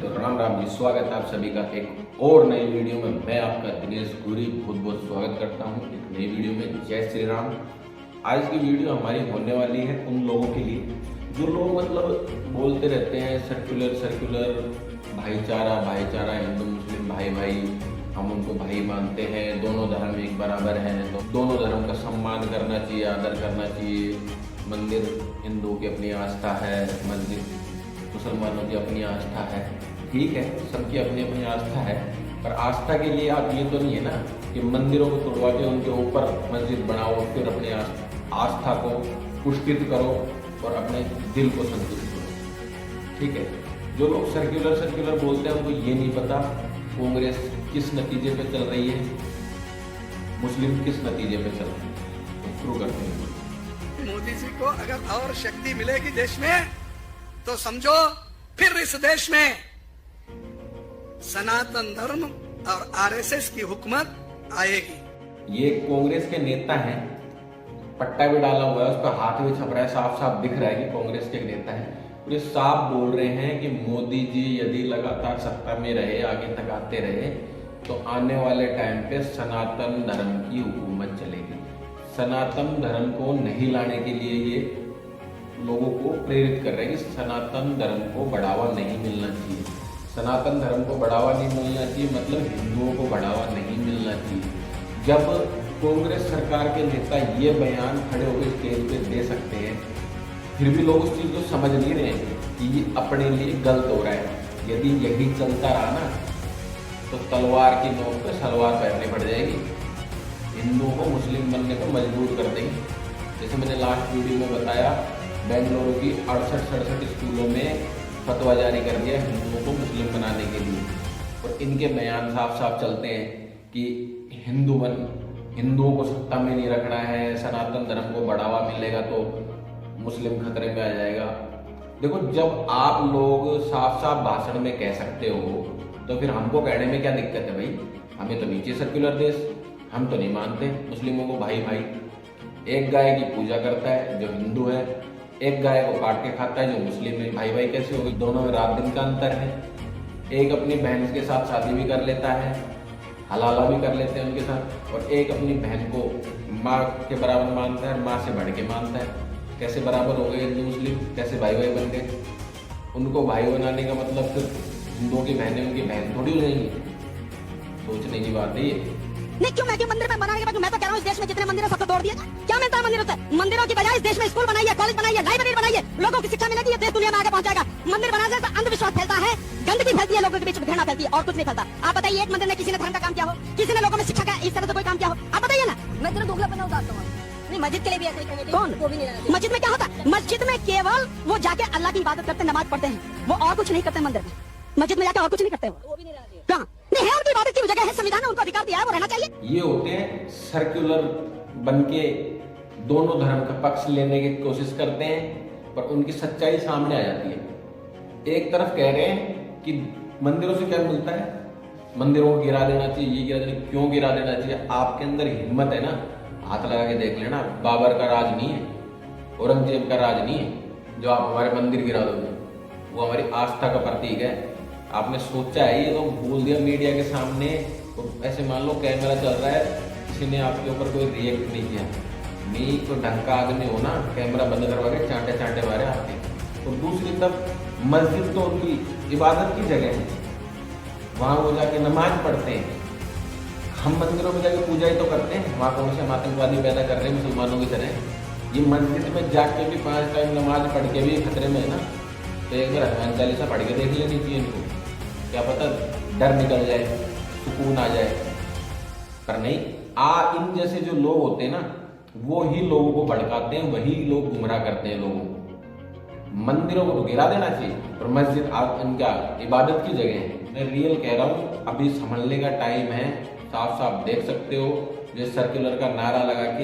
तो राम राम जी, स्वागत है आप सभी का एक और नई वीडियो में। मैं आपका दिनेश गुरी बहुत बहुत स्वागत करता हूँ एक नई वीडियो में। जय श्री राम। आज की वीडियो हमारी होने वाली है उन लोगों के लिए जो लोग मतलब बोलते रहते हैं सर्कुलर भाईचारा भाईचारा, हिंदू मुस्लिम भाई भाई, हम उनको भाई मानते हैं, दोनों धर्म एक बराबर हैं, तो दोनों धर्म का सम्मान करना चाहिए, आदर करना चाहिए। मंदिर हिंदुओं की अपनी आस्था है, मस्जिद मुसलमानों की अपनी आस्था है। ठीक है, सबकी अपनी अपनी आस्था है, पर आस्था के लिए आप ये तो नहीं है ना कि मंदिरों को तोड़वा के उनके ऊपर मस्जिद बनाओ, फिर अपनी आस्था को पुष्पित करो और अपने दिल को संतुष्ट करो। ठीक है, जो लोग सर्कुलर बोलते हैं उनको ये नहीं पता कांग्रेस किस नतीजे पे चल रही है, मुस्लिम किस नतीजे पे चल रहे हैं। तो शुरू करते हैं। मोदी जी को अगर और शक्ति मिलेगी देश में तो समझो फिर इस देश में सनातन धर्म और आरएसएस की हुकूमत आएगी। ये कांग्रेस के नेता हैं, पट्टा भी डाला हुआ है, उस पर हाथ भी छप रहा है, साफ साफ दिख रहा है कि कांग्रेस के नेता हैं। और ये साफ बोल रहे हैं कि मोदी जी यदि लगातार सत्ता में रहे, आगे तक आते रहे, तो आने वाले टाइम पे सनातन धर्म की हुकूमत चलेगी। सनातन धर्म को नहीं लाने के लिए ये लोगों को प्रेरित कर रहे हैं कि सनातन धर्म को बढ़ावा नहीं मिलना चाहिए। सनातन धर्म को बढ़ावा नहीं मिलना चाहिए मतलब हिंदुओं को बढ़ावा नहीं मिलना चाहिए। जब कांग्रेस सरकार के नेता ये बयान खड़े होकर स्टेज पे दे सकते हैं, फिर भी लोग उस चीज़ को समझ नहीं रहे कि ये अपने लिए गलत हो रहा है। यदि यही चलता रहा ना तो तलवार की नोक पे सलवार पहननी पड़ जाएगी, हिंदुओं को मुस्लिम बनने को मजबूर कर देंगे। जैसे मैंने लास्ट वीडियो में बताया, बेंगलुरु की 68 स्कूलों में फतवा जारी कर दिया हिंदुओं को मुस्लिम बनाने के लिए। और इनके बयान साफ साफ चलते हैं कि हिंदुओं को सत्ता में नहीं रखना है, सनातन धर्म को बढ़ावा मिलेगा तो मुस्लिम खतरे में आ जाएगा। देखो, जब आप लोग साफ साफ भाषण में कह सकते हो तो फिर हमको कहने में क्या दिक्कत है भाई? हमें तो नीचे सर्कुलर देश, हम तो नहीं मानते मुस्लिमों को भाई भाई। एक गाय की पूजा करता है जो हिंदू है, एक गाय को काट के खाता है जो मुस्लिम है। भाई भाई कैसे हो गई? दोनों में रात दिन का अंतर है। एक अपनी बहन के साथ शादी भी कर लेता है, हलाला भी कर लेते हैं उनके साथ, और एक अपनी बहन को माँ के बराबर मानता है, माँ से बढ़ के मानता है। कैसे बराबर हो गए हिंदू मुस्लिम? कैसे भाई भाई बन गए? उनको भाई बनाने का मतलब सिर्फ हिंदुओं की बहनें उनकी बहन थोड़ी हो जाएंगी। सोचने की बात है ये। नहीं, क्यों मैं मंदिर में बनाने के बाद मैं तो कह रहा हूँ इस देश में जितने मंदिर है सबको तोड़ दिया। क्या मिलता है मंदिरों से? मंदिरों की बजाय इस देश में स्कूल बनाइए, कॉलेज बनाइए, लाइब्रेरी बनाइए, लोगों की शिक्षा मिलेगी, ये देश दुनिया में आगे पहुंचेगा। मंदिर बनाने से अंधविश्वास फैलता है, गंदगी फैलती है, लोगों के बीच में घृणा फैलती है, और कुछ नहीं फैलता। आप बताइए, एक मंदिर ने किसी ने धर्म का काम किया हो, किसी ने लोगों में शिक्षा का इस तरह से कोई काम किया हो? आप बताइए ना। मैं तेरा दोगलापना उतारता हूँ। नहीं, मस्जिद के लिए भी ऐसा ही कहेंगे। कौन? वो भी नहीं रहना। मस्जिद में क्या होता है? मस्जिद में केवल वो जाके अल्लाह की इबादत करते, नमाज पढ़ते हैं, वो और कुछ नहीं करते। मंदिर में, मस्जिद में जाके और कुछ नहीं करते वो भी नहीं रहना। कहाँ नहीं है? उनकी इबादत की जगह है, संविधान ने उनको अधिकार दिया है, वो रहना चाहिए। ये होते हैं सर्कुलर बन के दोनों धर्म का पक्ष लेने की कोशिश करते हैं, पर उनकी सच्चाई सामने आ जाती है। एक तरफ कह रहे हैं कि मंदिरों से क्या मिलता है, मंदिरों को गिरा देना चाहिए, ये गिरा देना। क्यों गिरा देना चाहिए? आपके अंदर हिम्मत है ना, हाथ लगा के देख लेना। बाबर का राज नहीं है, औरंगजेब का राज नहीं है जो आप हमारे मंदिर गिरा दोगे। वो हमारी आस्था का प्रतीक है। आपने सोचा है ये तो बोल दिया मीडिया के सामने, तो ऐसे मान लो कैमरा चल रहा है, किसी ने आपके ऊपर कोई रिएक्ट नहीं किया, नहीं तो ढंग का आदमी हो ना, कैमरा बंद करवा के चांटे मारे आपके। तो दूसरी तरफ मस्जिद तो उनकी इबादत की जगह है, वहाँ वो जाके नमाज पढ़ते हैं। हम मंदिरों में जाके पूजा ही तो करते हैं, वहाँ कौन से हम आतंकवादी पैदा कर रहे हैं मुसलमानों की तरह? ये मस्जिद में जाके भी 5 टाइम नमाज पढ़ के भी खतरे में है ना। तो एक बार हनुमान चालीसा पढ़ के देख लेनी चाहिए इनको, क्या पता डर निकल जाए, सुकून आ जाए। पर नहीं, इन जैसे जो लोग होते हैं ना, वो ही लोगों को भड़काते हैं, वही लोग गुमराह करते हैं लोगों को। मंदिरों को तो गिरा देना चाहिए, और मस्जिद इनका इबादत की जगह है। मैं रियल कह रहा हूँ, अभी संभलने का टाइम है। साफ साफ देख सकते हो, जो सर्कुलर का नारा लगा के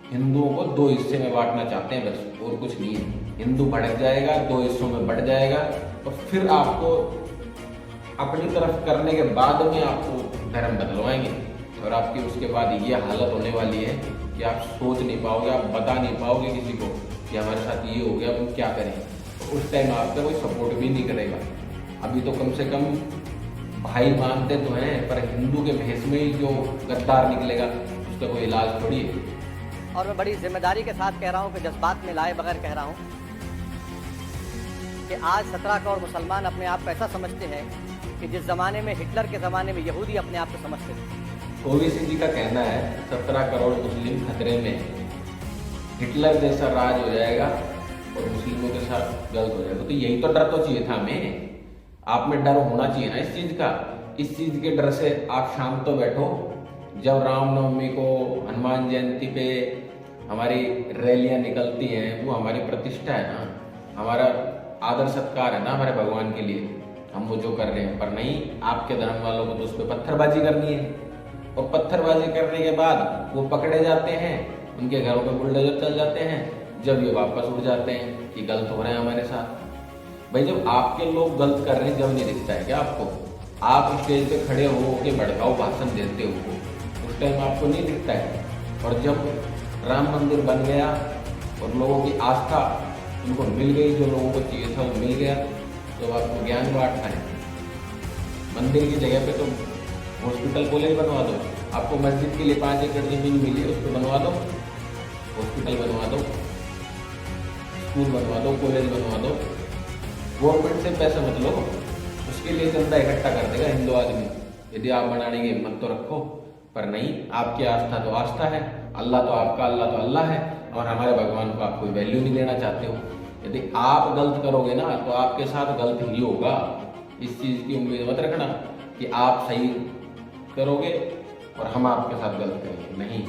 हिंदुओं को 2 हिस्से में बांटना चाहते हैं, बस और कुछ नहीं है। हिंदू भड़क जाएगा, 2 हिस्सों में बढ़ जाएगा, और फिर आपको अपनी तरफ करने के बाद में आपको धर्म बदलवाएंगे, और आपकी उसके बाद ये हालत होने वाली है कि आप सोच नहीं पाओगे, आप बता नहीं पाओगे किसी को कि हमारे साथ ये हो गया, हम क्या करें। तो उस टाइम आपका कोई सपोर्ट भी नहीं करेगा। अभी तो कम से कम भाई मानते तो हैं, पर हिंदू के भेष में ही जो गद्दार निकलेगा उसका कोई इलाज थोड़ी है। और मैं बड़ी जिम्मेदारी के साथ कह रहा हूँ कि जज्बात में लाए बगैर कह रहा हूँ कि आज 17 करोड़ मुसलमान अपने आप को ऐसा समझते हैं कि जिस ज़माने में हिटलर के ज़माने में यहूदी अपने आप को समझते थे। ओवैसी जी का कहना है 17 करोड़ मुस्लिम खतरे में, हिटलर जैसा राज हो जाएगा और मुस्लिमों के साथ गलत हो जाएगा। तो यही तो डर तो चाहिए था हमें, आप में डर होना चाहिए ना इस चीज़ का। इस चीज़ के डर से आप शाम तो बैठो, जब रामनवमी को, हनुमान जयंती पे हमारी रैलियां निकलती हैं, वो हमारी प्रतिष्ठा है ना, हमारा आदर सत्कार है ना हमारे भगवान के लिए, हम वो जो कर रहे हैं। पर नहीं, आपके धर्म वालों को तो उस पर पत्थरबाजी करनी है, और पत्थरबाजी करने के बाद वो पकड़े जाते हैं, उनके घरों पे बुलडोजर चल जाते हैं, जब ये वापस उड़ जाते हैं कि गलत हो रहे हैं हमारे साथ। भाई जब आपके लोग गलत कर रहे हैं, जब नहीं दिखता है क्या आपको? आप स्टेज पे खड़े हो के भड़काऊ भाषण देते हो, उस टाइम आपको नहीं दिखता है। और जब राम मंदिर बन गया और लोगों की आस्था उनको मिल गई, जो लोगों को चाहिए था वो मिल गया, तो आपको ज्ञान बांटना है। मंदिर की जगह पे तो हॉस्पिटल कॉलेज बनवा दो, आपको मस्जिद के लिए 5 एकड़ जमीन मिली है, उसको बनवा दो, हॉस्पिटल बनवा दो, स्कूल बनवा दो, कॉलेज बनवा दो। गवर्नमेंट से पैसा मत लो, उसके लिए चंदा इकट्ठा कर देगा हिंदू आदमी। यदि आप बनाने की हिम्मत तो रखो, पर नहीं, आपकी आस्था तो आस्था है, अल्लाह तो आपका अल्लाह तो अल्लाह है, और हमारे भगवान को आप कोई वैल्यू नहीं देना चाहते हो। यदि आप गलत करोगे ना तो आपके साथ गलत ही होगा। इस चीज़ की उम्मीद मत रखना कि आप सही करोगे और हम आपके साथ गलत करेंगे। नहीं,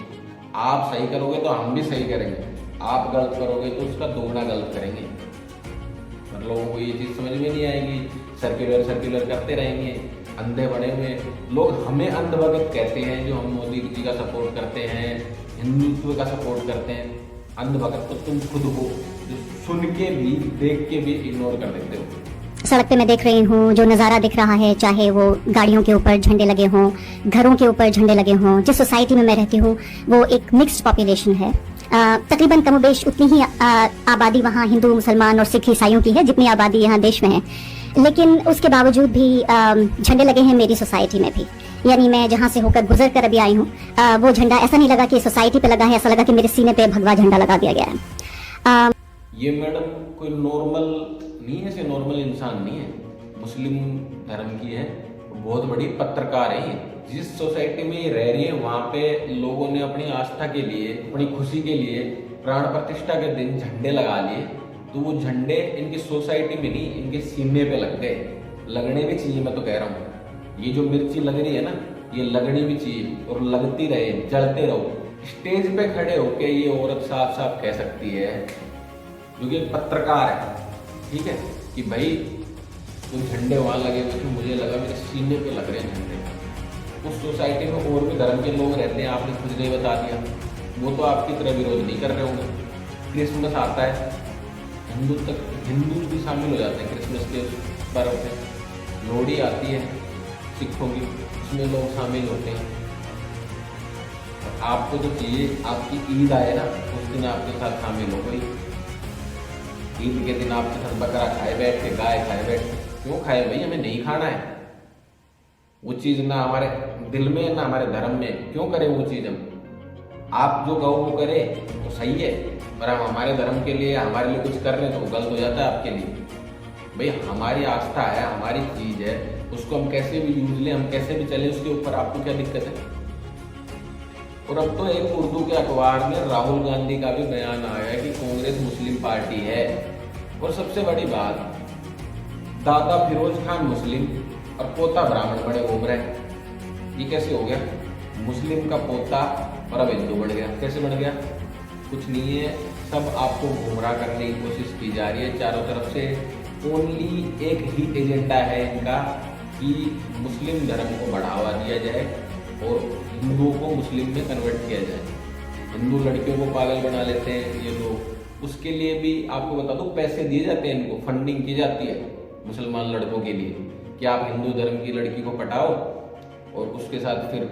आप सही करोगे तो हम भी सही करेंगे, आप गलत करोगे तो उसका दोगुना गलत करेंगे। पर लोगों को ये चीज़ समझ में नहीं आएगी, सर्कुलर करते रहेंगे, अंधे बने हुए लोग हमें अंधभगत कहते हैं, जो हम मोदी जी का सपोर्ट करते हैं, हिंदुत्व का सपोर्ट करते हैं। अंधभगत तो तुम खुद हो, जो सुन के भी देख के भी इग्नोर कर देते हो। सड़क पे मैं देख रही हूँ जो नज़ारा दिख रहा है, चाहे वो गाड़ियों के ऊपर झंडे लगे हों, घरों के ऊपर झंडे लगे हों। जिस सोसाइटी में मैं रहती हूँ वो एक मिक्स्ड पॉपुलेशन है, तकरीबन कमोबेश उतनी ही आबादी वहाँ हिंदू, मुसलमान और सिख ईसाइयों की है जितनी आबादी यहाँ देश में है। लेकिन उसके बावजूद भी झंडे लगे हैं मेरी सोसाइटी में भी। यानी मैं जहाँ से होकर गुजर कर अभी आई हूँ, वो झंडा ऐसा नहीं लगा कि सोसाइटी पे लगा है, ऐसा लगा कि मेरे सीने पे भगवा झंडा लगा दिया गया है। ये मैडम कोई नॉर्मल नहीं है, ऐसे नॉर्मल इंसान नहीं है, मुस्लिम धर्म की है, बहुत बड़ी पत्रकार है ये। जिस सोसाइटी में ये रह रही है वहाँ पे लोगों ने अपनी आस्था के लिए, अपनी खुशी के लिए प्राण प्रतिष्ठा के दिन झंडे लगा लिए, तो वो झंडे इनकी सोसाइटी में नहीं, इनके सीने पे लग गए। लगने भी चाहिए, मैं तो कह रहा हूँ। ये जो मिर्ची लग रही है ना, ये लगनी भी चाहिए और लगती रहे, जलते रहो। स्टेज पे खड़े होके ये औरत साफ साफ कह सकती है, क्योंकि पत्रकार है, ठीक है, कि भाई वो झंडे वहाँ लगे हुए थे, मुझे लगा मेरे सीने पे लग रहे हैं झंडे। उस सोसाइटी में और भी धर्म के लोग रहते हैं, आपने खुद नहीं बता दिया, वो तो आपकी तरह विरोध नहीं कर रहे होंगे। क्रिसमस आता है, हिंदू भी शामिल हो जाते हैं क्रिसमस के पर्व पे। लोहड़ी आती है सिखों की, उसमें लोग शामिल होते हैं। आपको तो चाहिए आपकी ईद आए ना, उस दिन आपके साथ शामिल हो। कोई ईद के दिन आपके साथ बकरा खाए बैठ के, गाय खाए बैठ के, क्यों खाए भाई? हमें नहीं खाना है वो चीज़, ना हमारे दिल में ना हमारे धर्म में, क्यों करें वो चीज़ हम? आप जो कहो वो करे तो सही है, पर हम हमारे धर्म के लिए, हमारे लिए कुछ कर रहे हैं तो गलत हो जाता है आपके लिए। भाई हमारी आस्था है, हमारी चीज़ है, उसको हम कैसे भी यूज लें, हम कैसे भी चलें, उसके ऊपर आपको क्या दिक्कत है? और अब तो एक उर्दू के अखबार में राहुल गांधी का भी बयान आया है कि कांग्रेस मुस्लिम पार्टी है। और सबसे बड़ी बात, दादा फिरोज खान मुस्लिम और पोता ब्राह्मण बड़े उभर है। ये कैसे हो गया? मुस्लिम का पोता और अब हिंदू बढ़ गया। कैसे बढ़ गया? कुछ नहीं है, सब आपको गुमराह करने की कोशिश की जा रही है चारों तरफ से। ओनली एक ही एजेंडा है इनका कि मुस्लिम धर्म को बढ़ावा दिया जाए और हिंदुओं को मुस्लिम में कन्वर्ट किया जाए। हिंदू लड़कियों को पागल बना लेते हैं ये लोग। उसके लिए भी आपको बता दूं, पैसे दिए जाते हैं, इनको फंडिंग की जाती है मुसलमान लड़कों के लिए कि आप हिंदू धर्म की लड़की को पटाओ और उसके साथ फिर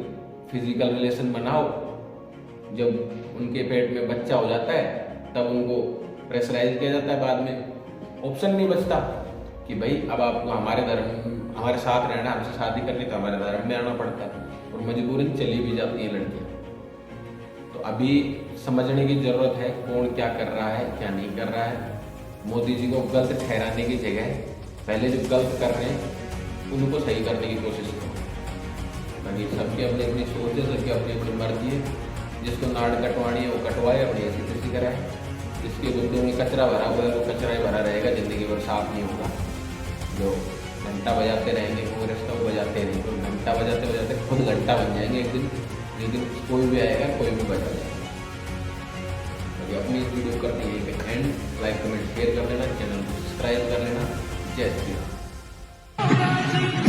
फिजिकल रिलेशन बनाओ। जब उनके पेट में बच्चा हो जाता है तब उनको प्रेशराइज किया जाता है, बाद में ऑप्शन नहीं बचता। कि भाई अब आपको हमारे साथ रहना, हमसे शादी करनी तो हमारे धर्म में आना पड़ता है, और मजबूरन चली भी जाती हैं लड़कियां। तो अभी समझने की जरूरत है कौन क्या कर रहा है क्या नहीं कर रहा है। मोदी जी को गलत ठहराने की जगह पहले जो गलत कर रहे हैं उनको सही करने की कोशिश करो। बाकी सबकी अपनी अपनी सोच है, सबकी अपनी अपनी मर्जी है। जिसको नाड़ कटवानी है वो कटवाए, अपनी ऐसी तैसी कराए। जिसके बुद्धि में कचरा भरा हुआ है वो कचरा ही भरा रहेगा, जिंदगी भर साफ नहीं होगा। जो घंटा बजाते रहेंगे कांग्रेस का वो बजाते रहेंगे, तो घंटा बजाते बजाते खुद घंटा बन जाएंगे एक दिन, लेकिन कोई भी आएगा कोई भी बजा जाएगा। बाकी अपनी इस वीडियो करते हैं एंड, लाइक कमेंट शेयर कर लेना, चैनल को सब्सक्राइब कर लेना। जय श्री राम।